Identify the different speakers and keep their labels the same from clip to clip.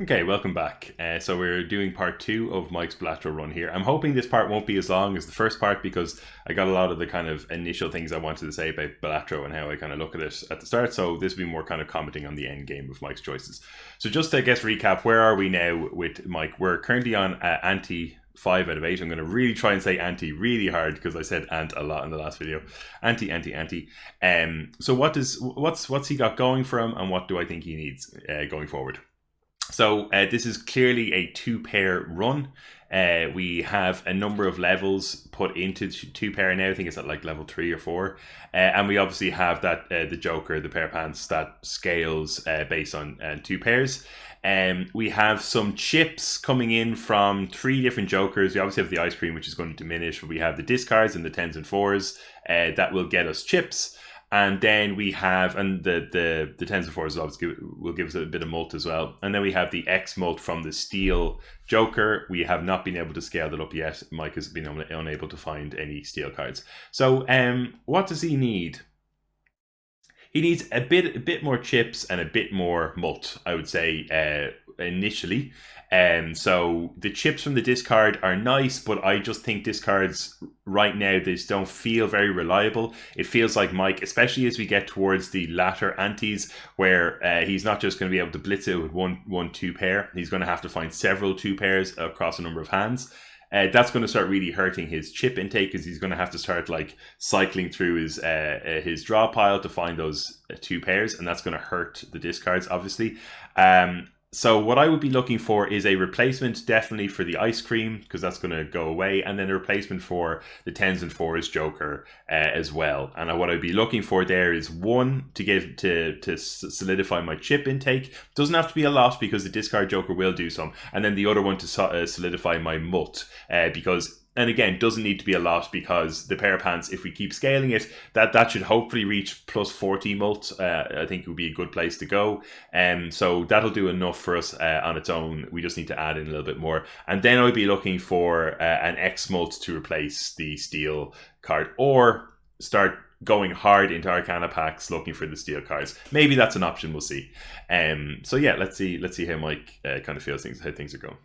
Speaker 1: Okay, welcome back. So we're doing part two of Mike's Balatro run here. I'm hoping this part won't be as long as the first part because I got a lot of the kind of initial things I wanted to say about Balatro and how I kind of look at it at the start. So this will be more kind of commenting on the end game of Mike's choices. So just to, I guess, recap, where are we now with Mike? We're currently on anti 5 out of 8. I'm going to really try and say anti really hard because I said ant a lot in the last video. Anti, anti, anti. So what's he got going for him, and what do I think he needs going forward? So this is clearly a two-pair run. We have a number of levels put into two-pair now. I think it's at like level 3 or 4. And we obviously have that the Joker, the pair of pants, that scales based on 2 pairs. We have some chips coming in from 3 different Jokers. We obviously have the ice cream, which is going to diminish. But we have the discards and the 10s and 4s that will get us chips. And then we have, and the 10s and 4s obviously will give us a bit of mult as well. And then we have the X mult from the steel Joker. We have not been able to scale that up yet. Mike has been unable to find any steel cards. So what does he need? He needs a bit more chips and a bit more mult, I would say, initially. So the chips from the discard are nice, but I just think discards right now, they just don't feel very reliable. It feels like Mike, especially as we get towards the latter antis, where he's not just going to be able to blitz it with one 2 pair. He's going to have to find several 2 pairs across a number of hands. That's going to start really hurting his chip intake because he's going to have to start like cycling through his draw pile to find those 2 pairs, and that's going to hurt the discards, obviously. So what I would be looking for is a replacement, definitely for the ice cream, because that's going to go away, and then a replacement for the 10s and 4s Joker as well. And what I'd be looking for there is one to solidify my chip intake. Doesn't have to be a lot because the discard Joker will do some, and then the other one to solidify my mult because. And again, doesn't need to be a lot because the pair of pants, if we keep scaling it, that should hopefully reach plus 40 mult. I think it would be a good place to go. So that'll do enough for us on its own. We just need to add in a little bit more. And then I'll be looking for an X mult to replace the steel card, or start going hard into Arcana packs looking for the steel cards. Maybe that's an option. We'll see. So yeah, let's see how Mike kind of feels how things are going.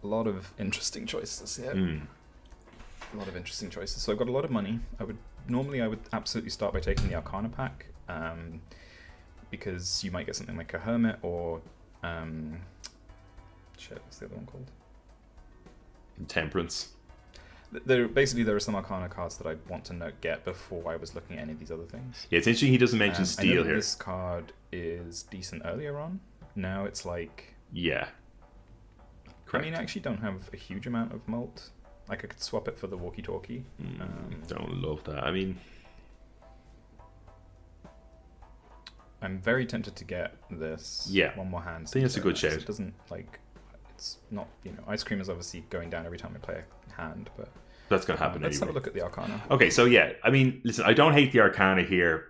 Speaker 2: A lot of interesting choices here. A lot of interesting choices. So I've got a lot of money. I would absolutely start by taking the Arcana pack, because you might get something like a Hermit or what's the other one called?
Speaker 1: Temperance.
Speaker 2: There are some Arcana cards that I want to get before I was looking at any of these other things.
Speaker 1: Yeah, it's interesting he doesn't mention steel
Speaker 2: I know
Speaker 1: here.
Speaker 2: This card is decent earlier on. Now it's like...
Speaker 1: Yeah.
Speaker 2: Correct. I mean, I actually don't have a huge amount of mult. Like, I could swap it for the walkie-talkie.
Speaker 1: Don't love that. I mean...
Speaker 2: I'm very tempted to get this one more hand.
Speaker 1: I think that's a good shout.
Speaker 2: It doesn't, like... It's not, ice cream is obviously going down every time I play a hand, but...
Speaker 1: That's going to happen
Speaker 2: Let's
Speaker 1: anyway.
Speaker 2: have a look at the Arcana.
Speaker 1: Okay, so yeah, I mean, listen, I don't hate the Arcana here.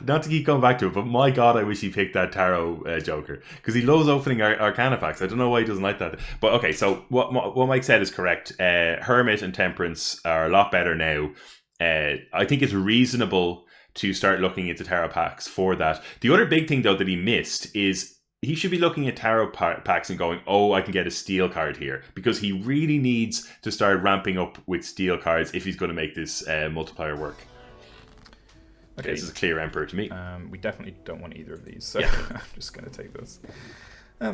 Speaker 1: Not to keep going back to it, but my God, I wish he picked that Tarot Joker. Because he loves opening Arcana packs. I don't know why he doesn't like that. But okay, so what Mike said is correct. Hermit and Temperance are a lot better now. I think it's reasonable to start looking into Tarot packs for that. The other big thing, though, that he missed is he should be looking at tarot packs and going, oh, I can get a steel card here. Because he really needs to start ramping up with steel cards if he's going to make this multiplier work. Okay, this is a clear Emperor to me.
Speaker 2: We definitely don't want either of these, so
Speaker 1: yeah.
Speaker 2: I'm just going to take this. There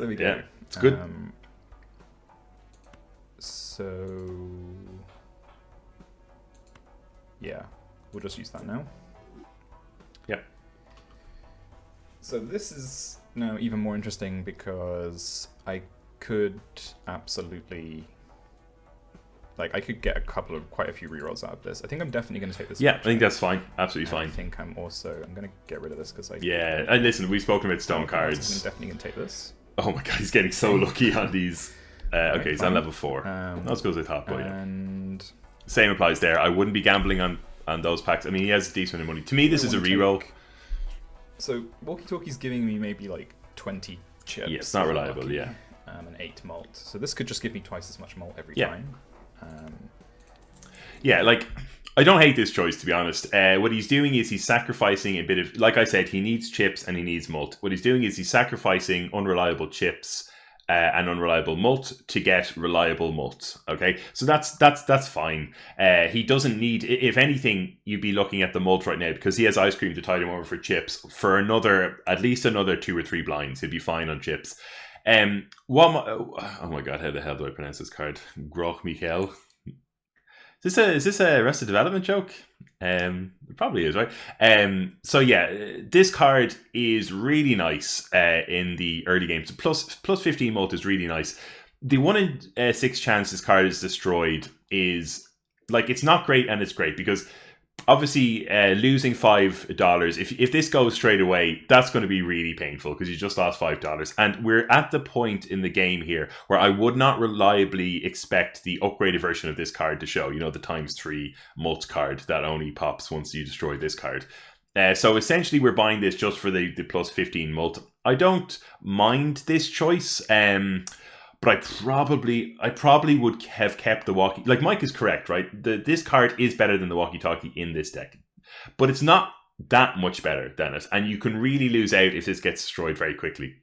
Speaker 2: we go.
Speaker 1: Yeah, it's good.
Speaker 2: So, yeah, we'll just use that now.
Speaker 1: Yep.
Speaker 2: So this is now even more interesting because I could absolutely... Like, I could get quite a few rerolls out of this. I think I'm definitely going to take this.
Speaker 1: Yeah, I think that's fine. Absolutely fine.
Speaker 2: I think I'm going to get rid of this because I...
Speaker 1: Yeah, and listen, we've spoken about stone cards.
Speaker 2: I'm definitely going to take this.
Speaker 1: Oh my God, he's getting so lucky on these. Okay, he's on level 4. Not as good as I thought, but
Speaker 2: and...
Speaker 1: yeah. Same applies there. I wouldn't be gambling on those packs. I mean, he has a decent amount of money. To me, this is a reroll.
Speaker 2: So, Walkie-Talkie's giving me maybe like 20 chips.
Speaker 1: Yeah, it's not reliable, yeah.
Speaker 2: And 8 malt. So this could just give me twice as much malt every
Speaker 1: Yeah.
Speaker 2: time.
Speaker 1: Yeah, like, I don't hate this choice, to be honest. What he's doing is he's sacrificing a bit of, like I said, he needs chips and he needs mult. What he's doing is he's sacrificing unreliable chips and unreliable mult to get reliable mult. Okay, so that's fine. He doesn't need. If anything, you'd be looking at the mult right now because he has ice cream to tide him over for chips for at least another 2 or 3 blinds. He'll be fine on chips. Oh my god, how the hell do I pronounce this card? Groch Michael. Is this a Arrested Development joke? It probably is, right? So yeah, this card is really nice in the early games. Plus 15 mult is really nice. The 1 in 6 chance this card is destroyed is like, it's not great and it's great because obviously losing $5, if this goes straight away, that's going to be really painful because you just lost $5. And we're at the point in the game here where I would not reliably expect the upgraded version of this card to show, the ×3 mult card that only pops once you destroy this card. So essentially we're buying this just for the plus 15 mult. I don't mind this choice, but I probably would have kept the walkie. Like, Mike is correct, right? This card is better than the walkie-talkie in this deck, but it's not that much better than it, and you can really lose out if this gets destroyed very quickly.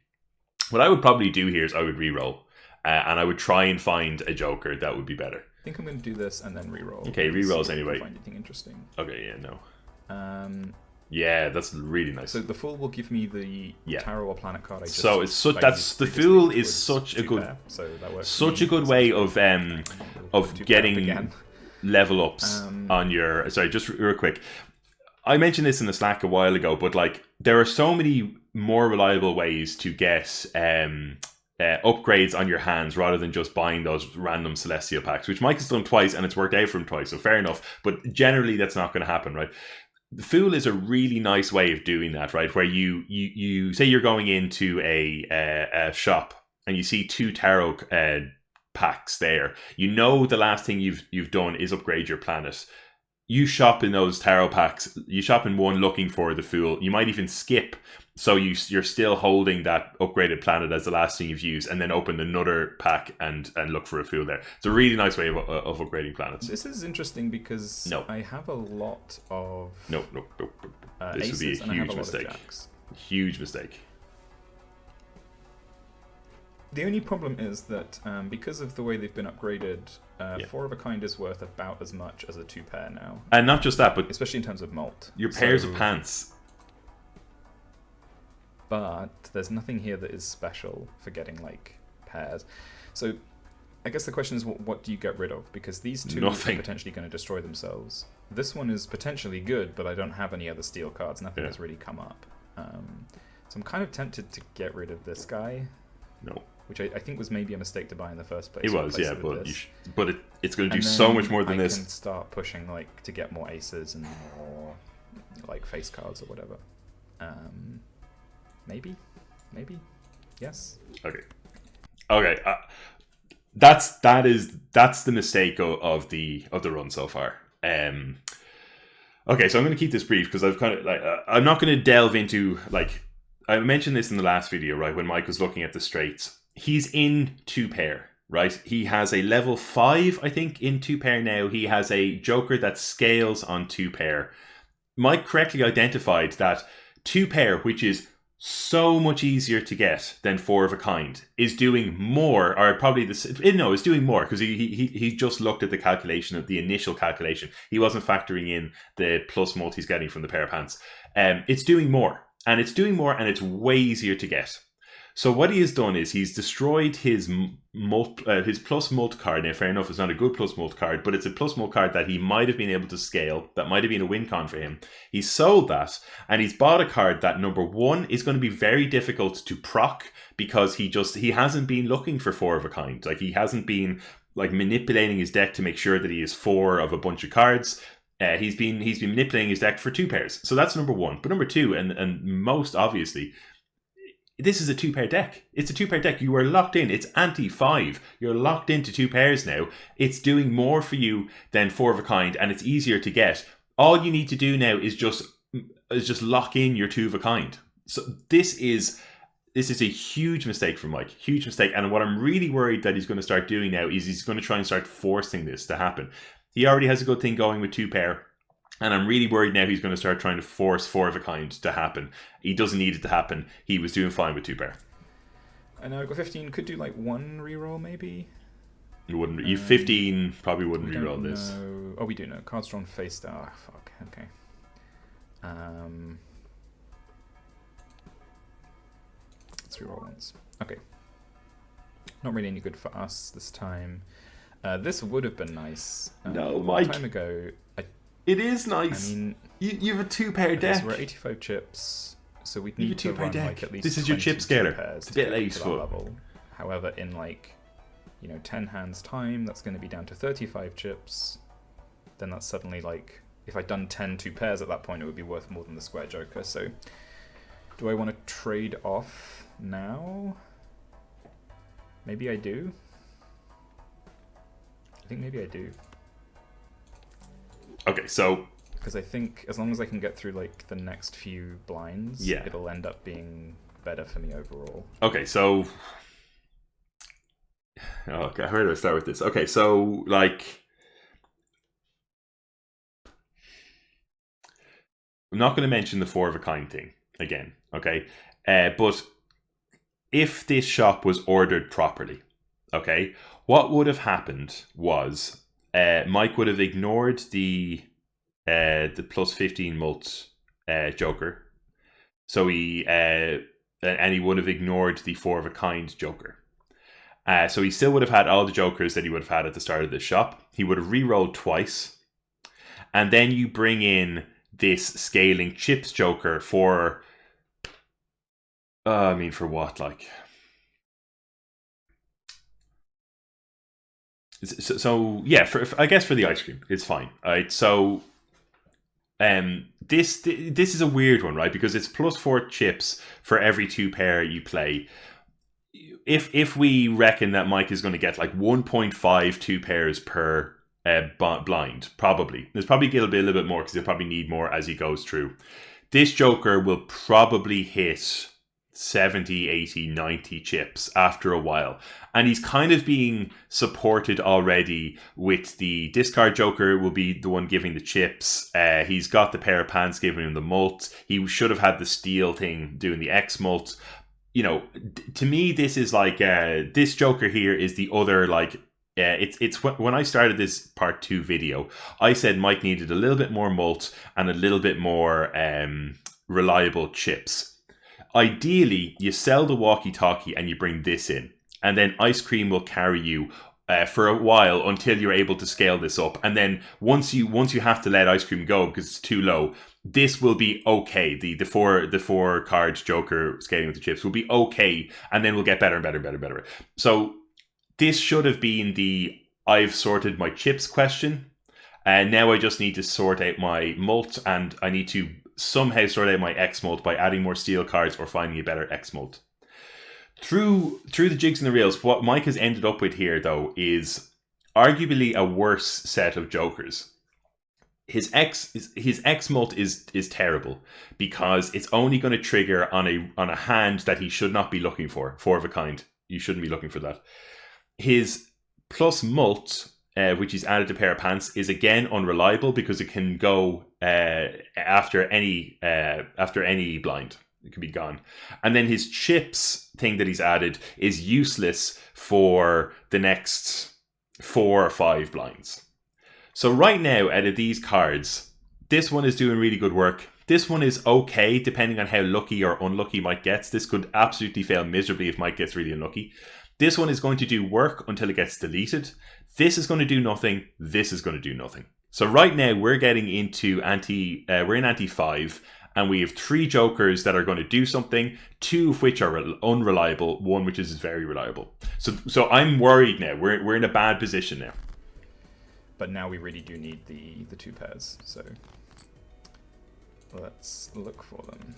Speaker 1: What I would probably do here is I would reroll, and I would try and find a joker that would be better.
Speaker 2: I think I'm going to do this and then reroll.
Speaker 1: Okay, rerolls anyway.
Speaker 2: Find anything interesting?
Speaker 1: Okay, yeah, no. Yeah, that's really nice.
Speaker 2: So the Fool will give me the tarot or planet card.
Speaker 1: So it's the Fool is such a good, such a good way of getting level ups on your. Sorry, just real quick. I mentioned this in the Slack a while ago, but like, there are so many more reliable ways to get upgrades on your hands rather than just buying those random Celestial packs, which Mike has done twice and it's worked out for him twice. So fair enough, but generally that's not going to happen, right? The Fool is a really nice way of doing that, right? Where you say you're going into a shop and you see 2 tarot packs there. The last thing you've done is upgrade your planet. You shop in those tarot packs. You shop in one looking for the Fool. You might even skip, so you're still holding that upgraded planet as the last thing you've used, and then open another pack and look for a Fool there. It's a really nice way of upgrading planets.
Speaker 2: This is interesting because I have a lot of
Speaker 1: no. This would be a huge mistake. Huge mistake.
Speaker 2: The only problem is that because of the way they've been upgraded, 4 of a kind is worth about as much as a 2 pair now.
Speaker 1: And not just that, but
Speaker 2: especially in terms of mult.
Speaker 1: Your pairs of pants.
Speaker 2: But there's nothing here that is special for getting like pairs. So I guess the question is, what do you get rid of? Because these 2 are potentially going to destroy themselves. This one is potentially good, but I don't have any other steel cards. Nothing has really come up. So I'm kind of tempted to get rid of this guy.
Speaker 1: No.
Speaker 2: Which I think was maybe a mistake to buy in the first place.
Speaker 1: It was, yeah, but it's going to do so much more than this.
Speaker 2: I can start pushing like to get more aces and more like face cards or whatever. Maybe, yes. Okay.
Speaker 1: That's the mistake of the run so far. Okay, so I'm going to keep this brief because I've kind of like I'm not going to delve into, like, I mentioned this in the last video, right? When Mike was looking at the straights. He's in 2 pair, right? He has a level 5, I think, in 2 pair now. He has a joker that scales on 2 pair. Mike correctly identified that 2 pair, which is so much easier to get than 4 of a kind, is doing more, or probably is doing more because he just looked at the calculation of the initial calculation. He wasn't factoring in the plus mult he's getting from the pair of pants. It's doing more, and it's way easier to get. So what he has done is he's destroyed his plus mult card. Now, fair enough, it's not a good plus mult card, but it's a plus mult card that he might have been able to scale. That might have been a win con for him. He's sold that, and he's bought a card that, number 1, is going to be very difficult to proc because he hasn't been looking for 4 of a kind. Like, he hasn't been like manipulating his deck to make sure that he is 4 of a bunch of cards. He's been manipulating his deck for 2 pairs. So that's number 1. But number 2, and most obviously, this is a 2 pair deck. It's a 2 pair deck. You are locked in. It's anti-5. You're locked into 2 pairs now. It's doing more for you than 4 of a kind, and it's easier to get. All you need to do now is just lock in your 2 of a kind. So this is a huge mistake from Mike. Huge mistake. And what I'm really worried that he's going to start doing now is he's going to try and start forcing this to happen. He already has a good thing going with 2 pair. And I'm really worried now he's going to start trying to force 4 of a kind to happen. He doesn't need it to happen. He was doing fine with 2 pair.
Speaker 2: I know I've got 15. Could do like 1 reroll maybe.
Speaker 1: You wouldn't. You 15 probably wouldn't reroll this.
Speaker 2: Oh, we do know. Cards drawn face down. Oh, fuck. Okay. Let's reroll once. Okay. Not really any good for us this time. This would have been nice.
Speaker 1: No, Mike.
Speaker 2: A time ago.
Speaker 1: It is nice.
Speaker 2: I mean,
Speaker 1: you have a 2-pair deck.
Speaker 2: So we're at 85 chips, so we'd need to run like at least.
Speaker 1: This is your chip scaler. It's a bit late for
Speaker 2: level. However, in 10 hands time, that's going to be down to 35 chips. Then that's suddenly like, if I'd done 10 2 pairs at that point, it would be worth more than the square joker. So, do I want to trade off now? Maybe I do. I think maybe I do.
Speaker 1: Okay, so
Speaker 2: because I think as long as I can get through like the next few blinds, it'll end up being better for me overall.
Speaker 1: Okay, so okay, where do I start with this? Okay, so like I'm not going to mention the 4 of a kind thing again, okay? But if this shop was ordered properly, okay, what would have happened was Mike would have ignored the plus 15 mult joker, so he would have ignored the 4 of a kind joker. So he still would have had all the jokers that he would have had at the start of the shop. He would have re-rolled twice, and then you bring in this scaling chips joker for. For what, like? So yeah, I guess for the ice cream, it's fine. All right, so this is a weird one, right? Because it's plus 4 chips for every 2 pair you play. If we reckon that Mike is going to get like 1.5 2 pairs per blind, probably there's probably going to be a little bit more because he'll probably need more as he goes through. This joker will probably hit 70, 80, 90 chips after a while. And he's kind of being supported already with the discard joker will be the one giving the chips. He's got the pair of pants giving him the mult. He should have had the steel thing doing the X mult. You know, to me, this is like, this joker here is the other, like, it's when I started this part 2 video, I said Mike needed a little bit more mult and a little bit more reliable chips. Ideally, you sell the walkie-talkie and you bring this in, and then ice cream will carry you for a while until you're able to scale this up. And then once you have to let ice cream go because it's too low, this will be okay. The four card joker scaling with the chips will be okay, and then we'll get better and better and better and better. So this should have been the I've sorted my chips question. And now I just need to sort out my mult, and I need to somehow sort out my X mult by adding more steel cards or finding a better X mult. Through the jigs and the reels, what Mike has ended up with here, though, is arguably a worse set of jokers. His X mult is terrible because it's only going to trigger on a hand that he should not be looking for. 4 of a kind. You shouldn't be looking for that. His plus mult, which is added to pair of pants, is again unreliable because it can go after any blind. It can be gone. And then his chips thing that he's added is useless for the next 4 or 5 blinds. So right now, out of these cards, this one is doing really good work. This one is okay, depending on how lucky or unlucky Mike gets. This could absolutely fail miserably if Mike gets really unlucky. This one is going to do work until it gets deleted. This is going to do nothing. This is going to do nothing. So right now we're getting into we're in anti 5, and we have 3 jokers that are going to do something, 2 of which are unreliable, 1 which is very reliable. So I'm worried now. We're in a bad position now.
Speaker 2: But now we really do need the 2 pairs. So let's look for them.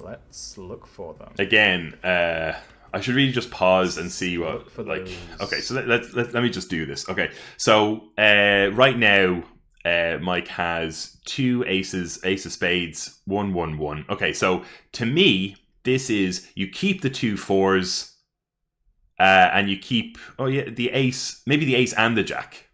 Speaker 2: Let's look for them.
Speaker 1: Again, I should really just pause and see what, like,
Speaker 2: those.
Speaker 1: Okay, so let me just do this. Okay, so right now, Mike has 2 aces, ace of spades, 1, 1, 1. Okay, so to me, This is, you keep the 2 4s, and you keep, the ace, maybe the ace and the jack.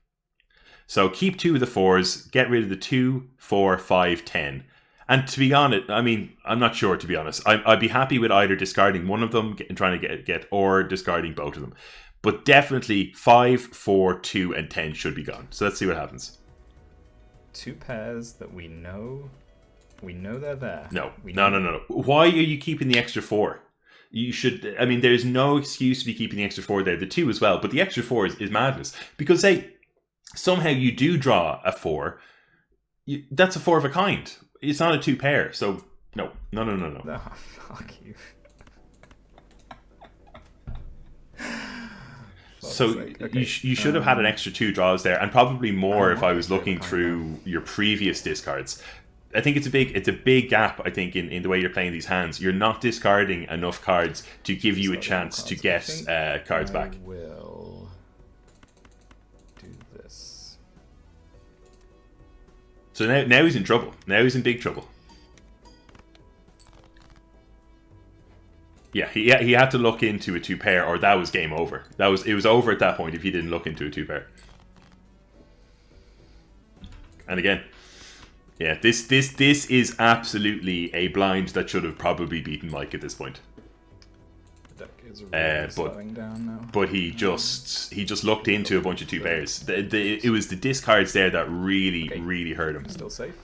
Speaker 1: So keep 2 of the 4s, get rid of the 2, 4, 5, 10. And to be honest, I mean, I'm not sure, to be honest. I'd be happy with either discarding one of them and trying to get or discarding both of them. But definitely 5, 4, 2, and 10 should be gone. So let's see what happens.
Speaker 2: 2 pairs that we know they're there.
Speaker 1: No. Why are you keeping the extra 4? You should, I mean, there's no excuse to be keeping the extra 4 there. The 2 as well, but the extra 4 is madness. Because say, somehow you do draw a 4, that's a 4 of a kind. It's not a 2 pair, so no.
Speaker 2: Oh, fuck you.
Speaker 1: So okay. you should have had an extra 2 draws there, and probably more if I was looking through your previous discards. I think it's a big gap. I think in the way you're playing these hands, you're not discarding enough cards to give you a chance to get cards back.
Speaker 2: I will do this.
Speaker 1: So now he's in trouble. Now he's in big trouble. Yeah, he had to look into a 2 pair, or that was game over. It was over at that point if he didn't look into a 2 pair. And again, yeah, this is absolutely a blind that should have probably beaten Mike at this point.
Speaker 2: The deck is really slowing down now.
Speaker 1: But he just looked into a bunch of 2 pairs. It was the discards there that really hurt him.
Speaker 2: Still safe.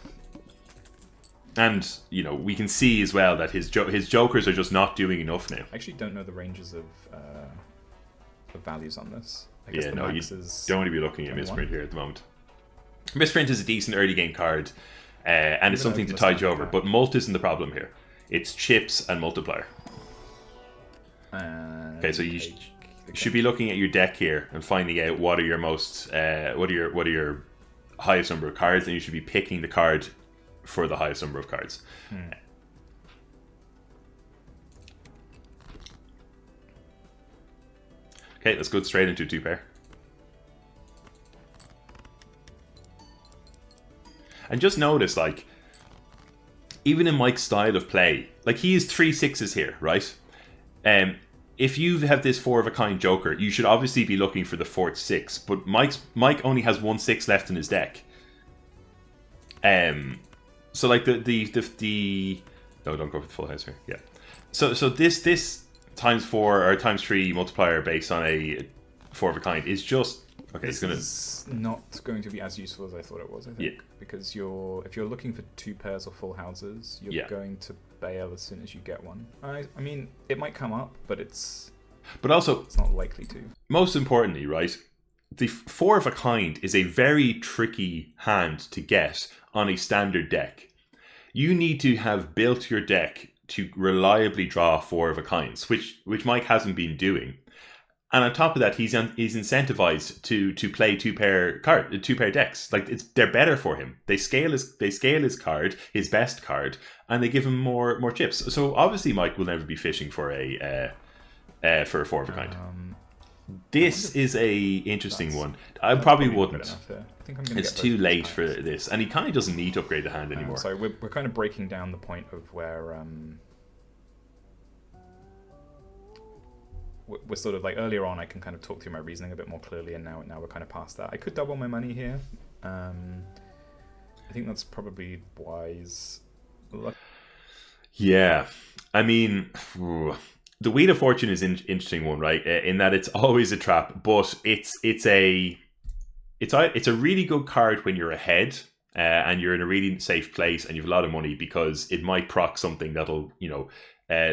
Speaker 1: And, you know, we can see as well that his jokers are just not doing enough now.
Speaker 2: I actually don't know the ranges of values on this. I guess
Speaker 1: Yeah, no, you
Speaker 2: is
Speaker 1: don't want to be looking at Misprint here at the moment. Misprint is a decent early game card, and it's something to tide you over. But Mult isn't the problem here. It's chips and multiplier. Okay, so you should be looking at your deck here and finding out what are your most, what are your highest number of cards, and you should be picking the card for the highest number of cards. Okay, let's go straight into a 2 pair. And just notice, like, even in Mike's style of play, like, he has 3 6s here, right? If you have this 4 of a kind joker, you should obviously be looking for the 4th 6, but Mike only has 1 6 left in his deck. So like the no, don't go for the full house here. Yeah. So this times 4 or times 3 multiplier based on a 4 of a kind is just okay.
Speaker 2: It's not going to be as useful as I thought it was. I think because if you're looking for 2 pairs or full houses, you're going to bail as soon as you get one. I mean, it might come up, but it's not likely to.
Speaker 1: Most importantly, right? The 4 of a kind is a very tricky hand to get on a standard deck. You need to have built your deck to reliably draw 4 of a kinds, which Mike hasn't been doing. And on top of that, he's incentivized to play 2 pair decks. Like they're better for him. They scale his card, his best card, and they give him more chips. So obviously, Mike will never be fishing for a 4 of a kind. This is a interesting one. I probably wouldn't.
Speaker 2: I think I'm gonna
Speaker 1: it's too late for this, and he kind of doesn't need to upgrade the hand anymore.
Speaker 2: So we're kind of breaking down the point of where we're sort of like earlier on. I can kind of talk through my reasoning a bit more clearly, and now we're kind of past that. I could double my money here. I think that's probably wise.
Speaker 1: Yeah, I mean. The Wheel of Fortune is an interesting one, right? In that it's always a trap, but it's a really good card when you're ahead and you're in a really safe place and you've a lot of money because it might proc something that'll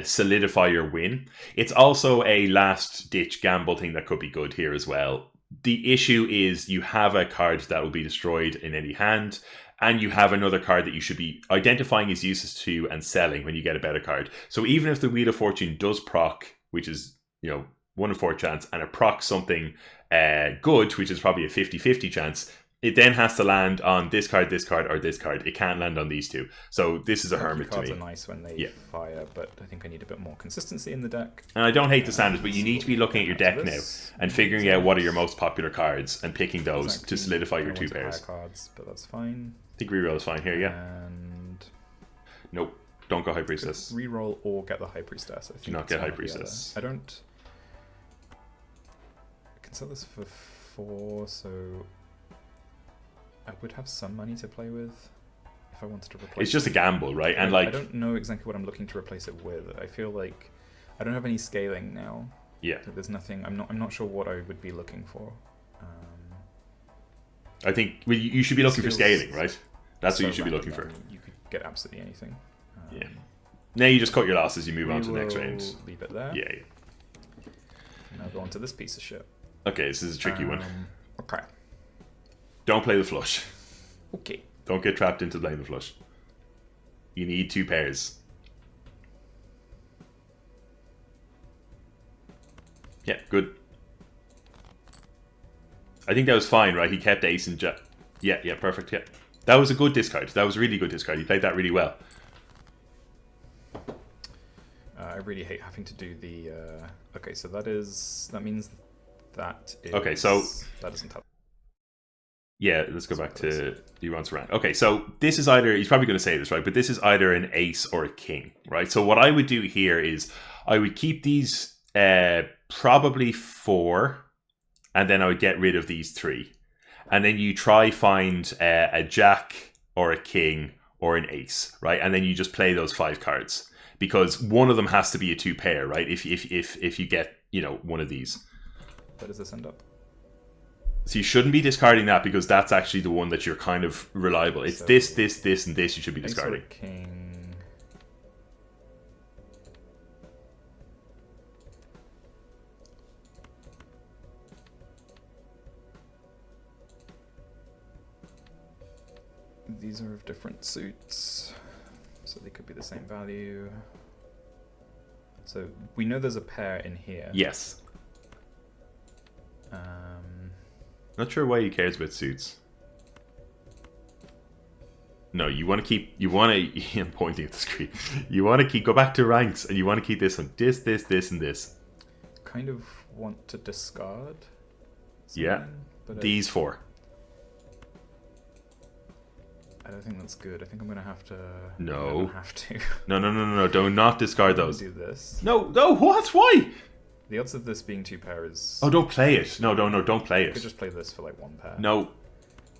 Speaker 1: solidify your win. It's also a last ditch gamble thing that could be good here as well. The issue is you have a card that will be destroyed in any hand. And you have another card that you should be identifying as useless to and selling when you get a better card. So even if the Wheel of Fortune does proc, which is 1 in 4 chance, and it procs something good, which is probably a 50-50 chance, it then has to land on this card, or this card. It can't land on these 2. So this is a hermit to me.
Speaker 2: Cards are nice when they fire, but I think I need a bit more consistency in the deck.
Speaker 1: And I don't hate the standards, but you need to be looking at your deck now and figuring out what are your most popular cards and picking those to solidify your 2 pairs.
Speaker 2: Cards, but that's fine.
Speaker 1: I think reroll is fine here, yeah.
Speaker 2: And
Speaker 1: nope. Don't go High Priestess.
Speaker 2: Reroll or get the High Priestess. I think
Speaker 1: Do not
Speaker 2: it's
Speaker 1: get
Speaker 2: one
Speaker 1: High
Speaker 2: or the other.
Speaker 1: Priestess.
Speaker 2: I don't. I can sell this for 4, so I would have some money to play with if I wanted to replace.
Speaker 1: It's just a gamble, right? And
Speaker 2: I don't know exactly what I'm looking to replace it with. I feel like I don't have any scaling now.
Speaker 1: Yeah.
Speaker 2: So there's nothing. I'm not sure what I would be looking for.
Speaker 1: I think you should be looking for scaling, right? That's
Speaker 2: so
Speaker 1: what you should be looking for.
Speaker 2: You could get absolutely anything.
Speaker 1: Yeah. Now you just cut your losses. You move on to the next
Speaker 2: will
Speaker 1: round.
Speaker 2: Leave it there.
Speaker 1: Yeah.
Speaker 2: Now go on to this piece of shit.
Speaker 1: Okay, this is a tricky one.
Speaker 2: Okay.
Speaker 1: Don't play the flush.
Speaker 2: Okay.
Speaker 1: Don't get trapped into playing the flush. You need 2 pairs. Yeah, good. I think that was fine, right? He kept ace and jack. Yeah, perfect, yeah. That was a good discard. That was a really good discard. He played that really well.
Speaker 2: I really hate having to do the... okay, so that means that is...
Speaker 1: Okay, so...
Speaker 2: That doesn't help.
Speaker 1: Yeah, let's go back to Iran's rank. Okay, so this is either... He's probably going to say this, right? But this is either an ace or a king, right? So what I would do here is I would keep these probably 4, and then I would get rid of these 3. And then you try find a jack or a king or an ace, right? And then you just play those 5 cards. Because one of them has to be a 2 pair, right? If you get, one of these.
Speaker 2: Where does this end up?
Speaker 1: So you shouldn't be discarding that because that's actually the one that you're kind of reliable. It's so this, and this you should be discarding.
Speaker 2: King. These are of different suits, so they could be the same value. So we know there's a pair in here.
Speaker 1: Yes. Not sure why he cares about suits. No, you want to keep. I'm pointing at the screen. You want to go back to ranks, and you want to keep this one. This, and this.
Speaker 2: Kind of want to discard.
Speaker 1: Yeah. But these 4.
Speaker 2: I don't think that's good. I think I'm gonna have to.
Speaker 1: No.
Speaker 2: Have to.
Speaker 1: No. Do not discard those.
Speaker 2: Do this.
Speaker 1: No. What? Why?
Speaker 2: The odds of this being 2 pairs.
Speaker 1: Oh, don't play it. No, don't play it.
Speaker 2: I could just play this for like 1 pair.
Speaker 1: No.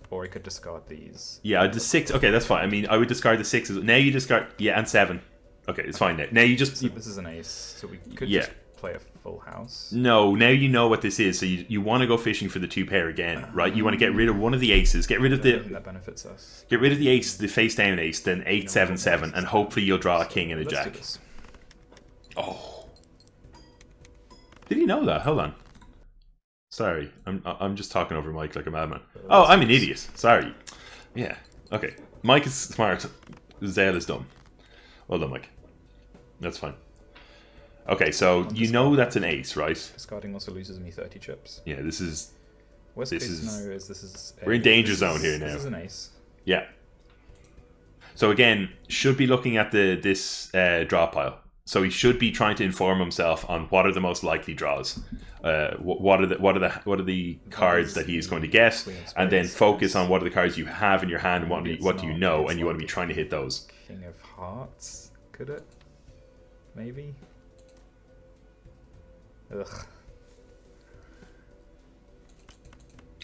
Speaker 2: Or I could discard these.
Speaker 1: Yeah, the 6. Okay, that's fine. I mean, I would discard the 6s. Now you discard. Yeah, and 7. Okay, it's fine. Now you just.
Speaker 2: So this is an ace, so we could just play a full house.
Speaker 1: No, now you know what this is. So you want to go fishing for the 2 pair again, right? You want to get rid of one of the aces. Get rid of the.
Speaker 2: That benefits us.
Speaker 1: Get rid of the ace, the face down ace, then 8, 7, 7, and hopefully you'll draw a king and a jack.
Speaker 2: Do this.
Speaker 1: Oh. Did he know that? Hold on. Sorry, I'm just talking over Mike like a madman. Oh, I'm an idiot. Sorry. Yeah. Okay. Mike is smart. Zale is dumb. Well done, Mike. That's fine. Okay, so you know that's an ace, right?
Speaker 2: Discarding also loses me 30 chips.
Speaker 1: Yeah, this is.
Speaker 2: Worst case scenario is this is.
Speaker 1: We're in danger zone here now.
Speaker 2: This is an ace.
Speaker 1: Yeah. So again, should be looking at this draw pile. So he should be trying to inform himself on what are the most likely draws, what are the cards that he is going to get, and then focus on what are the cards you have in your hand and what do you know, and you want to be trying to hit those.
Speaker 2: King of Hearts, could it? Maybe. Ugh.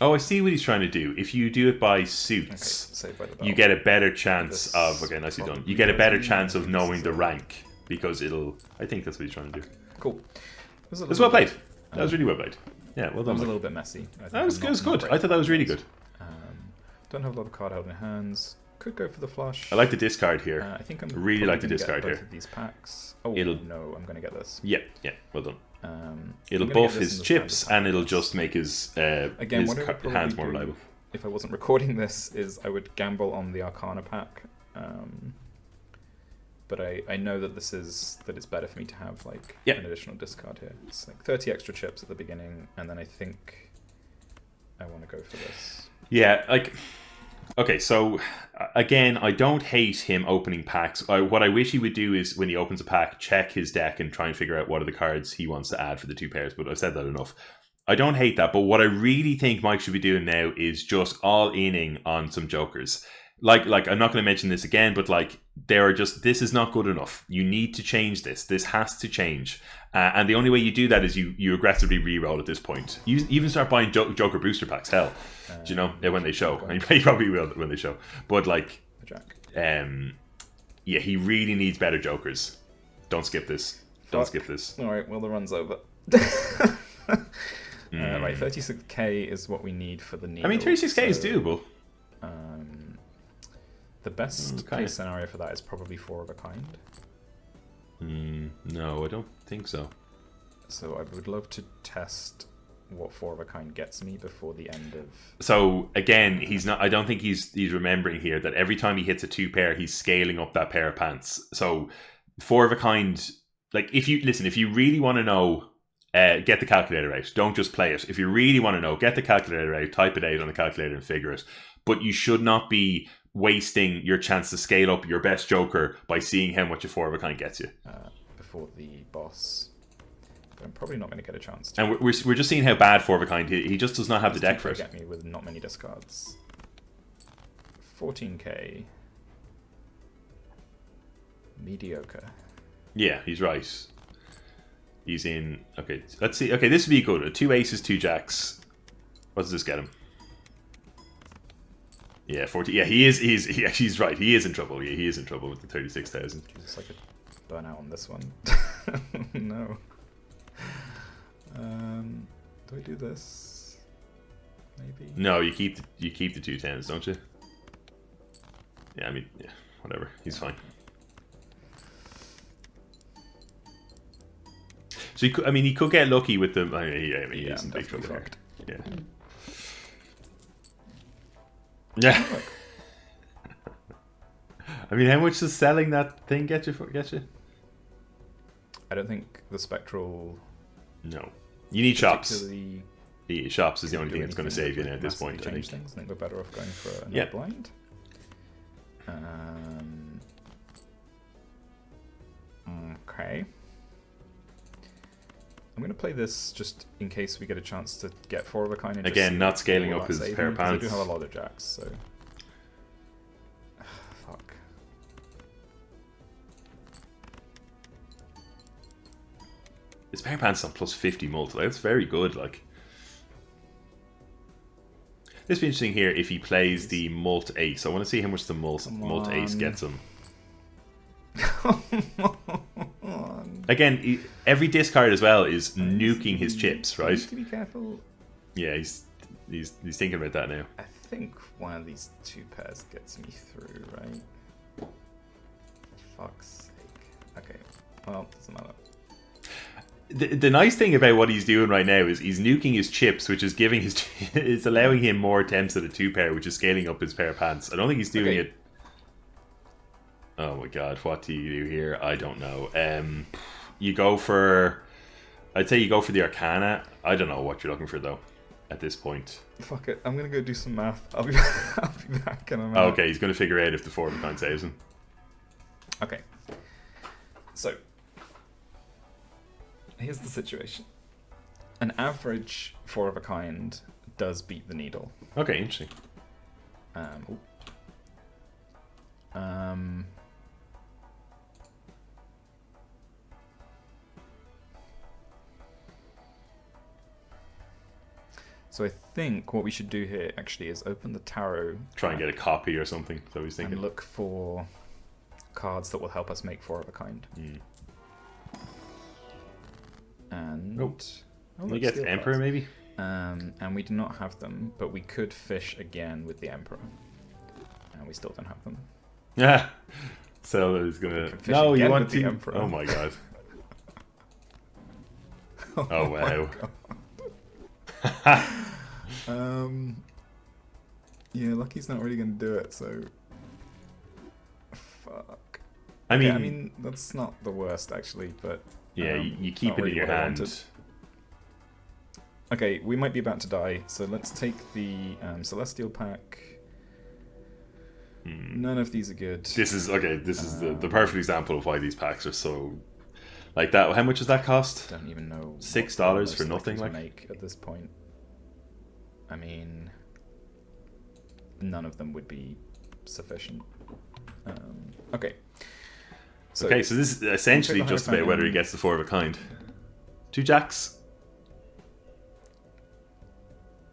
Speaker 1: Oh, I see what he's trying to do. If you do it by suits, you get a better chance of. Okay, nicely done. You get a better chance of knowing the rank. Because it'll... I think that's what he's trying to do.
Speaker 2: Cool.
Speaker 1: It was well played. That was really well played. Yeah, well done.
Speaker 2: It was a little bit messy.
Speaker 1: That was good. I thought that was really good.
Speaker 2: Don't have a lot of card held in hands. Could go for the flush.
Speaker 1: I like the discard here.
Speaker 2: I think I'm
Speaker 1: really like the discard
Speaker 2: both
Speaker 1: here.
Speaker 2: Of these packs. Oh no, I'm going to get this.
Speaker 1: Yeah, well done. It'll buff his chips and it'll just make his hands more reliable.
Speaker 2: If I wasn't recording this, is I would gamble on the Arcana pack. But I know that it's better for me to have like an additional discard here. It's like 30 extra chips at the beginning, and then I think I want to go for this.
Speaker 1: Yeah, okay, so again, I don't hate him opening packs. What I wish he would do is when he opens a pack, check his deck and try and figure out what are the cards he wants to add for the 2 pairs, but I've said that enough. I don't hate that, but what I really think Mike should be doing now is just all-inning on some jokers. like I'm not going to mention this again, but like there are just this is not good enough. You need to change this. This has to change, and the only way you do that is you aggressively re-roll at this point. You even start buying Joker booster packs. Hell, do you know when they show? I mean, you probably will when they show. But like, yeah, he really needs better Jokers. Don't skip this. Don't skip this.
Speaker 2: All right, well the run's over. Right, 36k is what we need for the needle.
Speaker 1: I mean, 36k is doable.
Speaker 2: The best case scenario for that is probably 4 of a kind.
Speaker 1: No, I don't think so.
Speaker 2: So I would love to test what 4 of a kind gets me before the end of...
Speaker 1: So again, he's not. I don't think he's remembering here that every time he hits a 2 pair, he's scaling up that pair of pants. So 4 of a kind, like if you really want to know, get the calculator out. Don't just play it. If you really want to know, get the calculator out, type it out on the calculator and figure it. But you should not be wasting your chance to scale up your best Joker by seeing how much a 4 of a kind gets you.
Speaker 2: Before the boss. But I'm probably not going to get a chance to.
Speaker 1: And we're just seeing how bad 4 of a kind he just does not have the deck for it.
Speaker 2: Get me with not many discards. 14k. Mediocre.
Speaker 1: Yeah, he's right. He's in. Okay, let's see. Okay, this would be good. 2 aces, 2 jacks. What does this get him? Yeah, 40. Yeah, he's right. He is in trouble. Yeah, he is in trouble with the 36,000.
Speaker 2: It's like a burnout on this one. No. Do I do this? Maybe.
Speaker 1: No, you keep the 2 tens, don't you? Yeah, I mean, yeah, whatever. He's fine. So he could get lucky with the. I mean, he's in big trouble. Yeah. Yeah. I mean, how much does selling that thing get you?
Speaker 2: I don't think the spectral.
Speaker 1: No, you need shops.
Speaker 2: The
Speaker 1: shops is the only thing that's going to save you now at this point. I
Speaker 2: think we're better off going for a blind. Okay. I'm going to play this just in case we get a chance to get 4 of a kind. And
Speaker 1: again, not scaling up his pair of pants.
Speaker 2: I do have a lot of jacks, so. Fuck.
Speaker 1: His pair of pants on plus 50 multi. That's very good. Like, this will be interesting here if he plays the mult ace. I want to see how much the mult ace gets him. Again, every discard as well is nuking his chips, right?
Speaker 2: To be careful.
Speaker 1: Yeah, he's thinking about that now.
Speaker 2: I think one of these 2 pairs gets me through, right? Fuck's sake. Okay, well, doesn't matter.
Speaker 1: The nice thing about what he's doing right now is he's nuking his chips, which is giving it's allowing him more attempts at a 2 pair, which is scaling up his pair of pants. I don't think he's doing it. Oh my god, what do you do here? I don't know. You go for... I'd say you go for the Arcana. I don't know what you're looking for, though, at this point.
Speaker 2: Fuck it. I'm going to go do some math. I'll be back in a minute.
Speaker 1: Okay, he's going to figure out if the 4 of a kind saves him.
Speaker 2: Okay. So, here's the situation. An average 4 of a kind does beat the needle.
Speaker 1: Okay, interesting.
Speaker 2: So I think what we should do here actually is open the tarot.
Speaker 1: Try and get a copy or something. So he's thinking.
Speaker 2: And look for cards that will help us make 4 of a kind. And
Speaker 1: we get the Emperor maybe.
Speaker 2: And we do not have them, but we could fish again with the Emperor, and we still don't have them.
Speaker 1: Yeah. So he's gonna. No, you want to.
Speaker 2: Emperor.
Speaker 1: Oh my god. Oh wow.
Speaker 2: Yeah, Lucky's not really going to do it, so... Fuck.
Speaker 1: I mean,
Speaker 2: that's not the worst, actually, but...
Speaker 1: Yeah, you keep it in your hand.
Speaker 2: Okay, we might be about to die, so let's take the Celestial pack. None of these are good.
Speaker 1: This is the perfect example of why these packs are so... Like that. How much does that cost?
Speaker 2: I don't even know.
Speaker 1: $6 for nothing, like?
Speaker 2: Make at this point. I mean... None of them would be sufficient. Okay. So
Speaker 1: this is essentially just about whether he gets the 4 of a kind. 2 jacks.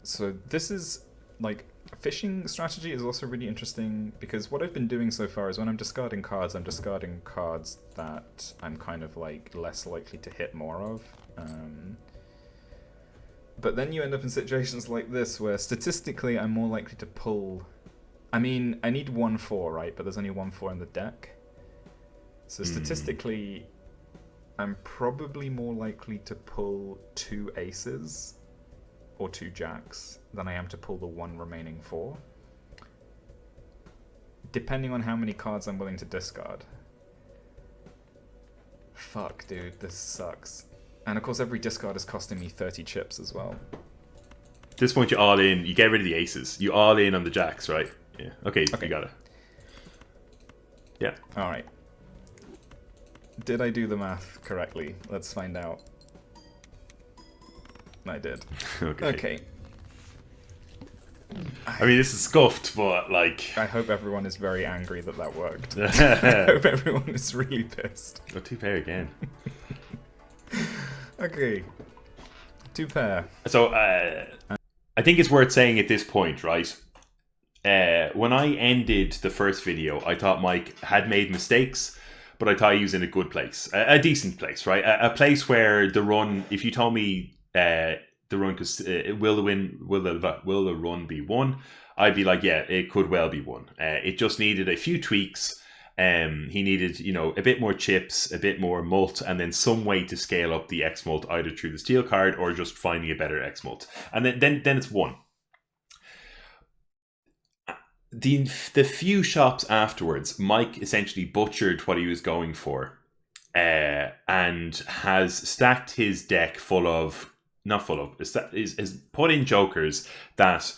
Speaker 2: So this is like fishing strategy is also really interesting because what I've been doing so far is when I'm discarding cards that I'm kind of like less likely to hit more of. But then you end up in situations like this where statistically I'm more likely to pull. I mean, I need 1/4, right? But there's only 1/4 in the deck. So statistically, I'm probably more likely to pull 2 aces or 2 jacks than I am to pull the 1 remaining 4. Depending on how many cards I'm willing to discard. Fuck, dude, this sucks. And of course every discard is costing me 30 chips as well.
Speaker 1: At this point you're all in. You get rid of the aces. You all in on the jacks, right? Yeah. Okay. You got it. Yeah.
Speaker 2: Alright. Did I do the math correctly? Let's find out. I did. Okay.
Speaker 1: I mean, this is scuffed, but like...
Speaker 2: I hope everyone is very angry that worked. I hope everyone is really pissed.
Speaker 1: Oh, 2 pair again.
Speaker 2: Okay. 2 pair.
Speaker 1: So, I think it's worth saying at this point, right? When I ended the first video, I thought Mike had made mistakes, but I thought he was in a good place. A decent place, right? A place where the run, if you told me the run, will the run be won? I'd be like, yeah, it could well be won. It just needed a few tweaks. He needed, a bit more chips, a bit more mult, and then some way to scale up the X mult either through the steel card or just finding a better X mult, and then it's won. The few shops afterwards, Mike essentially butchered what he was going for, and has stacked his deck is put in jokers that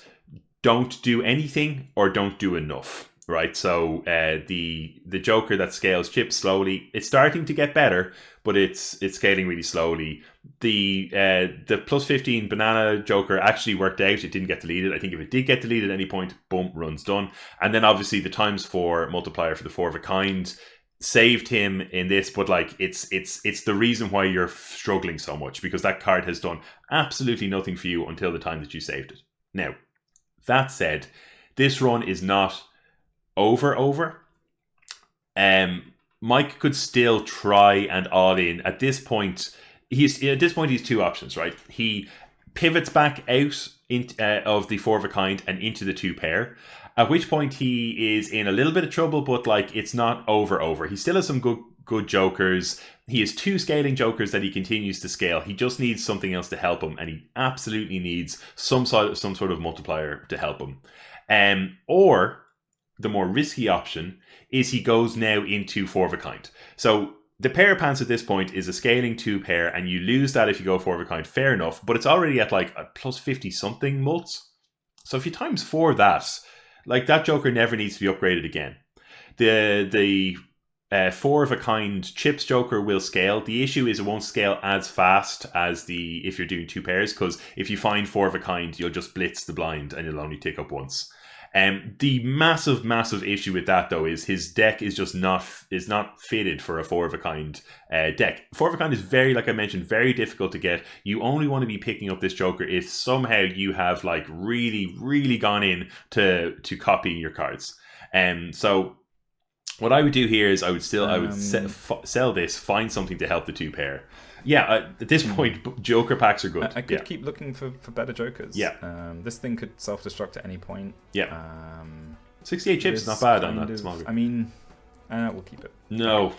Speaker 1: don't do anything or don't do enough. Right, so the joker that scales chips slowly, it's starting to get better, but it's scaling really slowly. The plus 15 banana joker actually worked out. It didn't get deleted. I think if it did get deleted at any point, boom, run's done. And then obviously the ×4 multiplier for the 4 of a kind saved him in this, but like it's the reason why you're struggling so much, because that card has done absolutely nothing for you until the time that you saved it. Now, that said, this run is not over. Mike could still try and all in. At this point he's 2 options, right? He pivots back out of the 4 of a kind and into the 2 pair, at which point he is in a little bit of trouble, but like it's not over. He still has some good jokers. He has 2 scaling jokers that he continues to scale. He just needs something else to help him, and he absolutely needs some sort of multiplier to help him. Or the more risky option is he goes now into 4 of a kind. So the pair pants at this point is a scaling 2 pair, and you lose that if you go 4 of a kind, fair enough, but it's already at like a plus 50 something mults. So if you ×4 that, like that joker never needs to be upgraded again. The 4 of a kind chips joker will scale. The issue is it won't scale as fast as if you're doing 2 pairs, because if you find 4 of a kind, you'll just blitz the blind and it'll only tick up once. The massive issue with that though is his deck is just not fitted for a 4 of a kind deck. 4 of a kind is very, like I mentioned, very difficult to get. You only want to be picking up this joker if somehow you have like really gone in to copying your cards. So what I would do here is I would sell this, find something to help the 2 pair. Yeah, at this point, joker packs are good.
Speaker 2: I could keep looking for better jokers.
Speaker 1: Yeah.
Speaker 2: This thing could self-destruct at any point.
Speaker 1: Yeah. 68 chips is not bad on that small group.
Speaker 2: I mean, we'll keep it.
Speaker 1: No.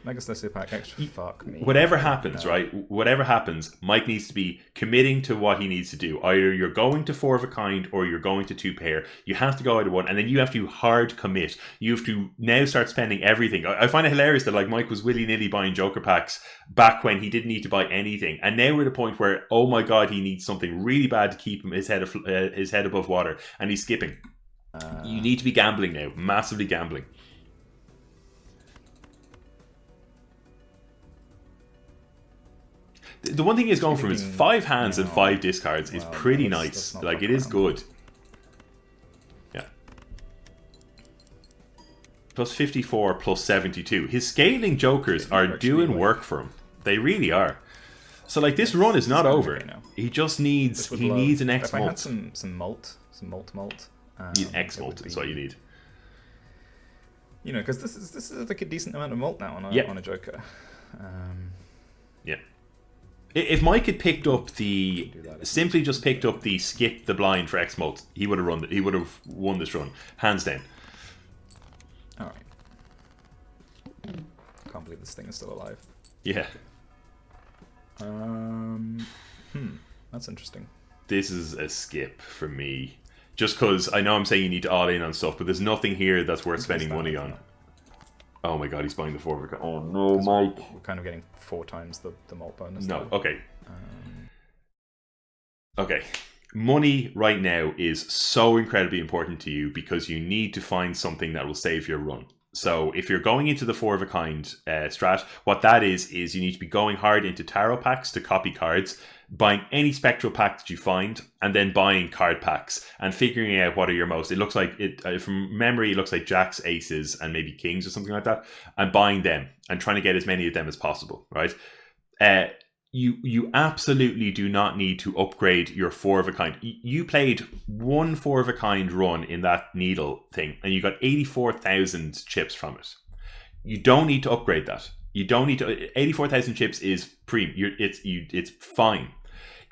Speaker 2: Mega Celestial Pack extra. Fuck me.
Speaker 1: Whatever happens, right? Whatever happens, Mike needs to be committing to what he needs to do. Either you're going to 4 of a kind or you're going to 2 pair. You have to go either one, and then you have to hard commit. You have to now start spending everything. I find it hilarious that like Mike was willy-nilly buying joker packs back when he didn't need to buy anything, and now we're at a point where, oh my god, he needs something really bad to keep his head above water, and he's skipping. You need to be gambling now, massively gambling. The one thing he's going from is 5 hands and 5 discards is pretty nice. Like, it is good. Yeah. plus 54, plus 72. His scaling jokers are doing work for him. They really are. So like this run is not over.
Speaker 2: Okay now.
Speaker 1: He just needs needs an X
Speaker 2: if I had
Speaker 1: mult.
Speaker 2: some malt.
Speaker 1: You need X mult is what you need.
Speaker 2: You know, because this is like a decent amount of malt now on a joker.
Speaker 1: Yeah. If Mike had picked up simply just picked up the skip the blind for X mult, he would have He would have won this run hands down.
Speaker 2: All right. Can't believe this thing is still alive.
Speaker 1: Yeah.
Speaker 2: That's interesting.
Speaker 1: This is a skip for me. Just because I know I'm saying you need to all in on stuff, but there's nothing here that's worth spending money on. Oh my god, he's buying the 4 of a kind. Oh no, Mike.
Speaker 2: We're kind of getting 4 times the malt bonus.
Speaker 1: No,
Speaker 2: now.
Speaker 1: okay. Okay. Money right now is so incredibly important to you because you need to find something that will save your run. So if you're going into the 4 of a kind strat, what that is you need to be going hard into tarot packs to copy cards, buying any spectral pack that you find, and then buying card packs and figuring out what are your most. It looks like from memory, it looks like jacks, aces, and maybe kings or something like that, and buying them and trying to get as many of them as possible. Right? You absolutely do not need to upgrade your 4 of a kind. You played one 4 of a kind run in that needle thing, and you got 84,000 chips from it. You don't need to upgrade that. You don't need to. 84,000 chips is it's fine.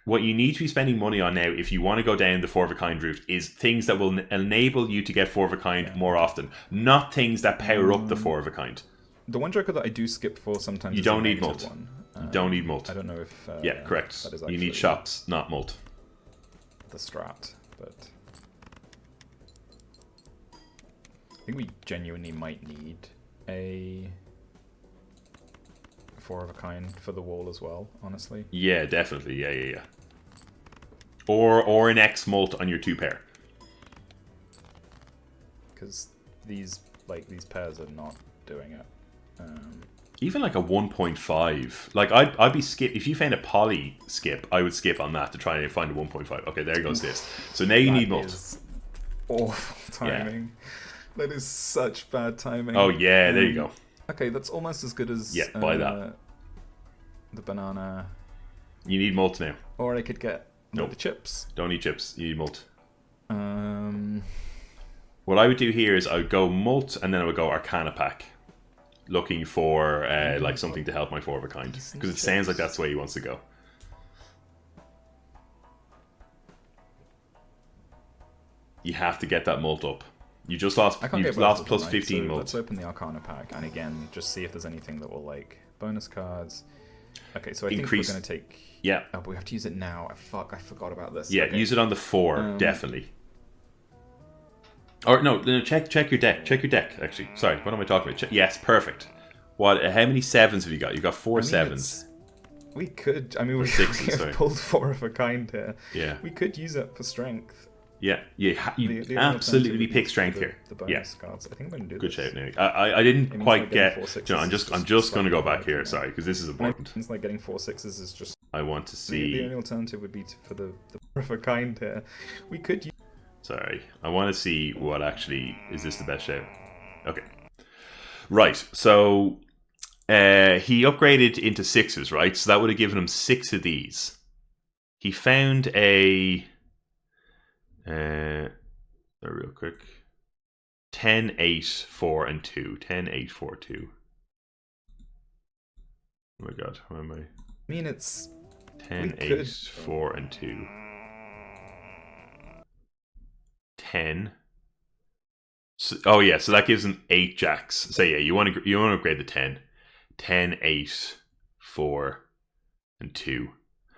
Speaker 1: What you need to be spending money on now, if you want to go down the 4 of a kind route, is things that will enable you to get 4 of a kind more often, not things that power up the 4 of a kind.
Speaker 2: The one joker that I do skip for sometimes.
Speaker 1: You don't need mult. You don't need mult.
Speaker 2: I don't know if.
Speaker 1: Yeah, correct. You need shops, not mult.
Speaker 2: The strat, but I think we genuinely might need a 4 of a kind for the wall as well. Honestly.
Speaker 1: Yeah, definitely. Yeah. Or an X mult on your 2 pair.
Speaker 2: Because these pairs are not doing it.
Speaker 1: Even like a 1.5. Like I'd be skip if you found a poly skip. I would skip on that to try and find a 1.5. Okay, there goes this. So now you need mult.
Speaker 2: Awful timing. Yeah. That is such bad timing.
Speaker 1: Oh yeah, there you go.
Speaker 2: Okay, that's almost as good as
Speaker 1: buy that.
Speaker 2: The banana.
Speaker 1: You need mult now.
Speaker 2: Or I could get the chips.
Speaker 1: Don't need chips. You need mult. What I would do here is I would go mult and then I would go Arcana pack. Looking for like something to help my 4 of a kind. Because it sounds like that's the way he wants to go. You have to get that mult up. You just lost. You've lost plus 15 mult.
Speaker 2: Let's open the Arcana pack and again just see if there's anything that will like bonus cards. Okay, so I think we're going to take.
Speaker 1: Yeah.
Speaker 2: Oh, but we have to use it now. I forgot about this.
Speaker 1: Yeah,
Speaker 2: okay.
Speaker 1: Use it on the 4 definitely. Or no, check your deck. Check your deck. Actually, sorry. What am I talking about? Yes, perfect. What? How many 7s have you got? You got 4 7s.
Speaker 2: We could. I mean, we have pulled 4 of a kind here.
Speaker 1: Yeah.
Speaker 2: We could use it for strength.
Speaker 1: Yeah, you absolutely pick strength here.
Speaker 2: The bonus cards. I think I'm gonna do
Speaker 1: good
Speaker 2: this.
Speaker 1: shape now. I didn't quite get. I'm just going to go back here.
Speaker 2: Now.
Speaker 1: Sorry, because this is important.
Speaker 2: It's like getting 4 6s is just.
Speaker 1: I want to see.
Speaker 2: The only alternative would be for the 4 of a kind here. We could use.
Speaker 1: Sorry, I want to see what actually is this the best shape. Okay, right. So he upgraded into 6s, right? So that would have given him 6 of these. He found a. Real quick. 10, 8, 4, and 2. 10, 8, 4, 2. Oh my god, how am I?
Speaker 2: I mean, it's
Speaker 1: 10, 8, 4, and 2. 10. So, oh yeah, so that gives him 8 jacks. So yeah, you want to upgrade the 10. 10, 8, 4, and 2.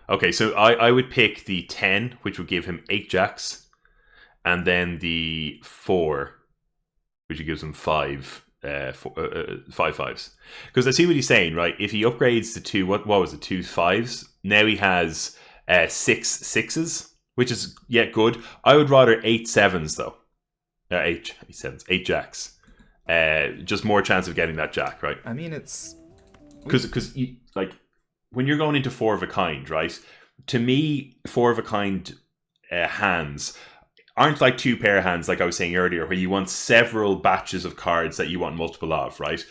Speaker 1: Okay, so I would pick the 10, which would give him 8 jacks, and then the 4, which gives him 5 5s. Because I see what he's saying, right? If he upgrades the 2, what was it, 2 5s? Now he has 6 6s, which is good. I would rather 8 7s though. 8 7s, 8 jacks. Just more chance of getting that jack, right?
Speaker 2: I mean, it's
Speaker 1: because like when you're going into 4 of a kind, right? To me, 4 of a kind hands aren't like two pair hands, like I was saying earlier, where you want several batches of cards that you want multiple of, right?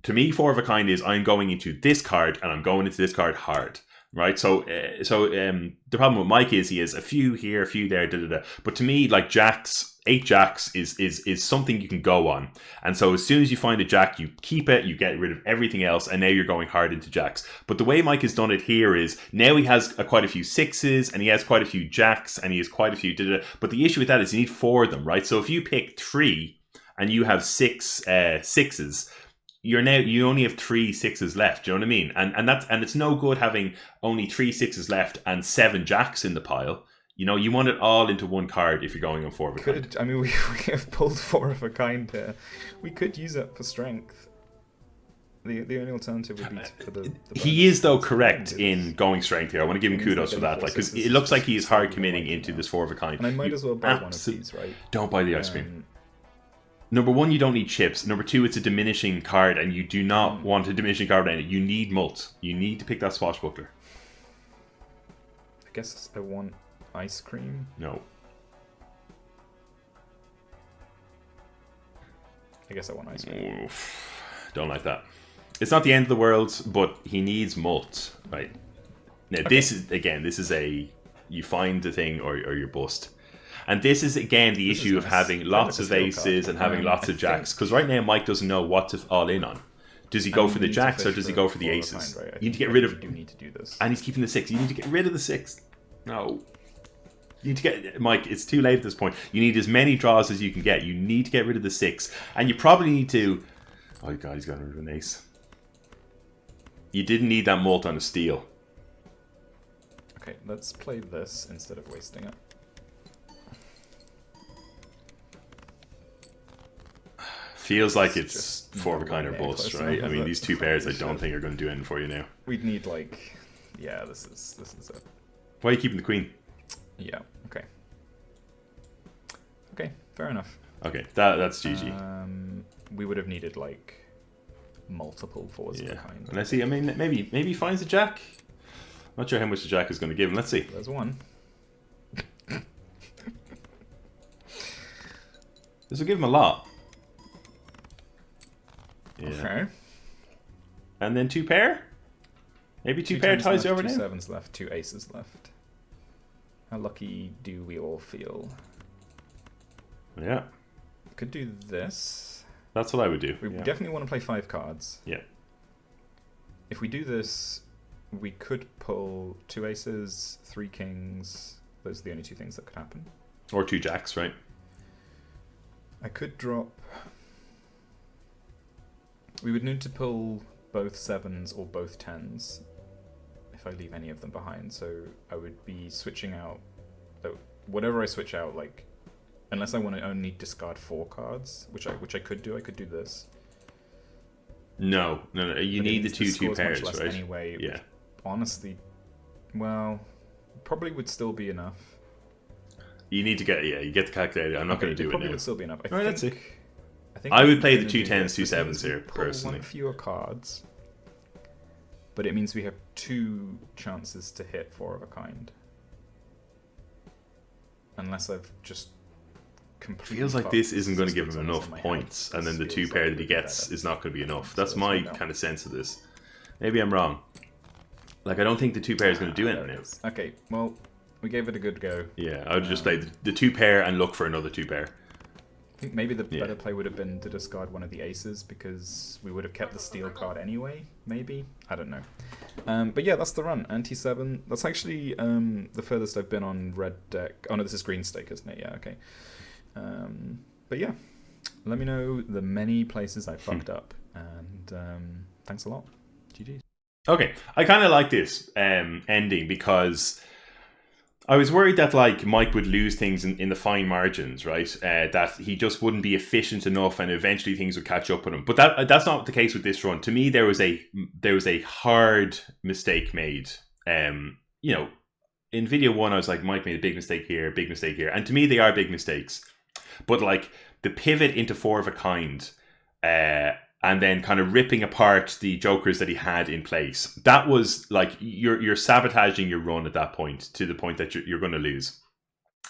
Speaker 1: To me, four of a kind is I'm going into this card and I'm going into this card hard, right? So the problem with Mike is he has a few here, a few there, da da da. But to me, like jacks, 8 jacks is something you can go on. And so as soon as you find a jack, you keep it, you get rid of everything else, and now you're going hard into jacks. But the way Mike has done it here is now he has quite a few sixes, and he has quite a few jacks, and he has quite a few da da da. But the issue with that is you need 4 of them, right? So if you pick 3 and you have 6 sixes, you only have 3 sixes left. Do you know what I mean? And it's no good having only 3 sixes left and 7 jacks in the pile. You know, you want it all into one card if you're going on 4 of a kind.
Speaker 2: I mean, we have pulled 4 of a kind here. We could use it for strength. The only alternative would be for the
Speaker 1: he is though correct in going strength here. I want to give him kudos for that, like, because it looks like he is hard committing into this 4 of a kind.
Speaker 2: And I might as well buy one of these, right?
Speaker 1: Don't buy the ice cream. Number 1, you don't need chips. Number 2, it's a diminishing card, and you do not want a diminishing card in it. You need mult. You need to pick that swashbuckler.
Speaker 2: I guess I want ice cream.
Speaker 1: No.
Speaker 2: I guess I want ice cream.
Speaker 1: Oof. Don't like that. It's not the end of the world, but he needs mult, right? Now, this is a you find the thing or you're bust. And this is, again, the issue of having lots of aces and having lots of jacks. Because right now, Mike doesn't know what to all in on. Does he go for the jacks or does he go for the aces? You need to get rid of...
Speaker 2: You do need to do this.
Speaker 1: And he's keeping the 6. You need to get rid of the 6. No. You need to get... Mike, it's too late at this point. You need as many draws as you can get. You need to get rid of the 6. And you probably need to... Oh, God, he's got rid of an ace. You didn't need that mult on a steal.
Speaker 2: Okay, let's play this instead of wasting it.
Speaker 1: Feels like it's 4 of a kind or bust, right? I mean, these 2 pairs I don't think are going to do anything for you now.
Speaker 2: We'd need, like... Yeah, this is it.
Speaker 1: Why are you keeping the queen?
Speaker 2: Yeah, okay. Okay, fair enough.
Speaker 1: Okay, that's GG.
Speaker 2: We would have needed, like, multiple 4s of a kind.
Speaker 1: And let's see, I mean, maybe he finds a jack. Not sure how much the jack is going to give him. Let's see.
Speaker 2: There's one.
Speaker 1: This will give him a lot. Yeah.
Speaker 2: Okay.
Speaker 1: And then 2 pair? Maybe 2 pair ties you over now?
Speaker 2: 2 7s left, 2 aces left. How lucky do we all feel?
Speaker 1: Yeah.
Speaker 2: Could do this.
Speaker 1: That's what I would do.
Speaker 2: We definitely want to play 5 cards.
Speaker 1: Yeah.
Speaker 2: If we do this, we could pull 2 aces, 3 kings. Those are the only 2 things that could happen.
Speaker 1: Or 2 jacks, right?
Speaker 2: I could drop... We would need to pull both 7s or both 10s if I leave any of them behind. So I would be switching out... Whatever I switch out, like... Unless I want to only discard 4 cards, which I could do. I could do this.
Speaker 1: No. You need the 2 pairs,
Speaker 2: much less
Speaker 1: right?
Speaker 2: Anyway,
Speaker 1: yeah.
Speaker 2: Honestly, well, probably would still be enough.
Speaker 1: You need to get you get the calculator. I'm not going to do it now.
Speaker 2: Probably would still be enough.
Speaker 1: Let's see.
Speaker 2: I
Speaker 1: would play the 2 10s, 2 7s here, personally.
Speaker 2: One fewer cards, but it means we have 2 chances to hit 4 of a kind. Unless I've just completely...
Speaker 1: Feels like this isn't going to give him enough points, and then the 2 pair that he gets is not going to be enough. That's my kind of sense of this. Maybe I'm wrong. Like, I don't think the 2 pair is going to do anything now.
Speaker 2: Okay, well, we gave it a good go.
Speaker 1: Yeah, I would just play the 2 pair and look for another 2 pair.
Speaker 2: I think maybe the better play would have been to discard one of the aces because we would have kept the steal card anyway, maybe? I don't know. But yeah, that's the run. Anti-7. That's actually the furthest I've been on red deck. Oh no, this is green stake, isn't it? Yeah, okay. But yeah, let me know the many places I fucked up. And thanks a lot. GG's.
Speaker 1: Okay, I kind of like this ending because... I was worried that like Mike would lose things in the fine margins, right? That he just wouldn't be efficient enough, and eventually things would catch up with him. But that's not the case with this run. To me, there was a hard mistake made. You know, in video 1, I was like, Mike made a big mistake here, and to me, they are big mistakes. But like the pivot into 4 of a kind, and then kind of ripping apart the jokers that he had in place. That was like you're sabotaging your run at that point to the point that you're going to lose.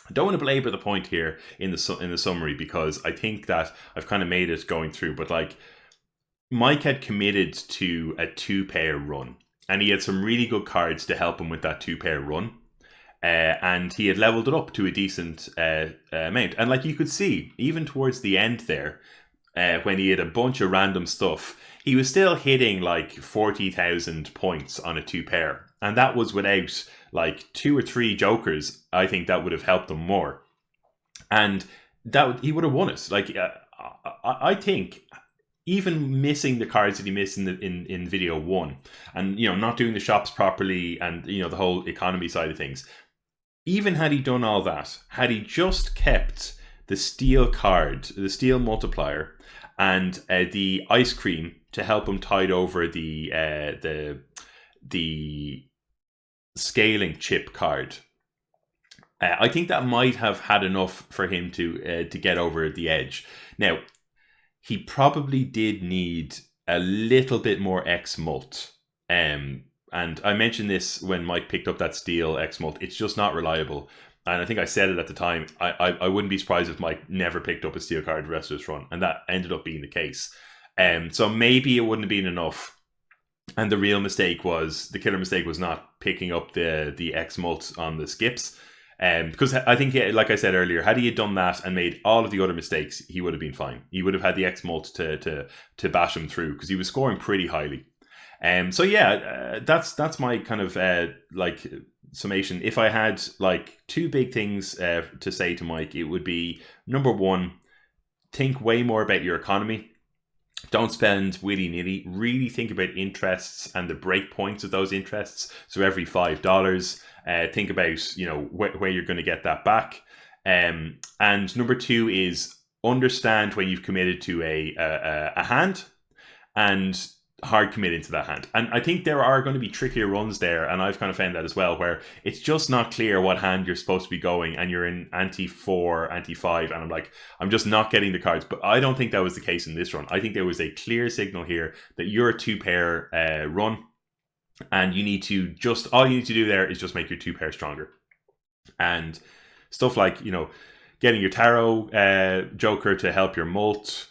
Speaker 1: I don't want to belabor the point here in the summary, because I think that I've kind of made it going through. But like, Mike had committed to a 2-pair run, and he had some really good cards to help him with that 2-pair run. And he had leveled it up to a decent amount. And like you could see, even towards the end there, when he had a bunch of random stuff, he was still hitting like 40,000 points on a 2-pair. And that was without like 2 or 3 jokers. I think that would have helped him more. And that he would have won it. Like, I think even missing the cards that he missed in video 1, and not doing the shops properly, and the whole economy side of things, even had he done all that, had he just kept the steel card, the steel multiplier, and the ice cream to help him tide over the scaling chip card, I think that might have had enough for him to get over the edge. Now, he probably did need a little bit more X mult. And I mentioned this when Mike picked up that steel X mult. It's just not reliable. And I think I said it at the time. I wouldn't be surprised if Mike never picked up a steel card the rest of this run. And that ended up being the case. So maybe it wouldn't have been enough. And the real mistake was, the killer mistake was not picking up the X mult on the skips. Because I think, like I said earlier, had he had done that and made all of the other mistakes, he would have been fine. He would have had the X mult to bash him through, because he was scoring pretty highly. So yeah, that's my kind of like summation. If I had like 2 big things to say to Mike, it would be, number 1, think way more about your economy. Don't spend willy-nilly. Really think about interests and the break points of those interests. So every $5, think about where you're going to get that back. And number 2 is understand when you've committed to a hand, and hard commit into that hand. And I think there are going to be trickier runs there, and I've kind of found that as well, where it's just not clear what hand you're supposed to be going, and you're in ante-4, ante-5, and I'm just not getting the cards. But I don't think that was the case in this run. I think there was a clear signal here that you're a 2-pair run, and you need to all you need to do there is just make your 2-pair stronger. And stuff like, getting your tarot joker to help your mult,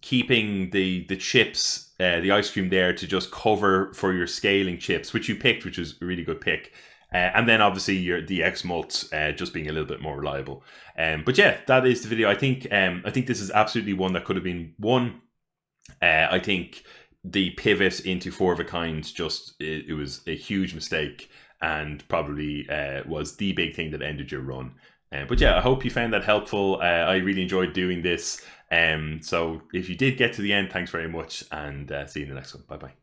Speaker 1: keeping the chips, the ice cream there to just cover for your scaling chips, which you picked, which was a really good pick. And then obviously the X mult just being a little bit more reliable. But yeah, that is the video. I think this is absolutely one that could have been won. I think the pivot into 4 of a kind, it was a huge mistake, and probably was the big thing that ended your run. But yeah, I hope you found that helpful. I really enjoyed doing this. So if you did get to the end, thanks very much, and see you in the next one. Bye bye.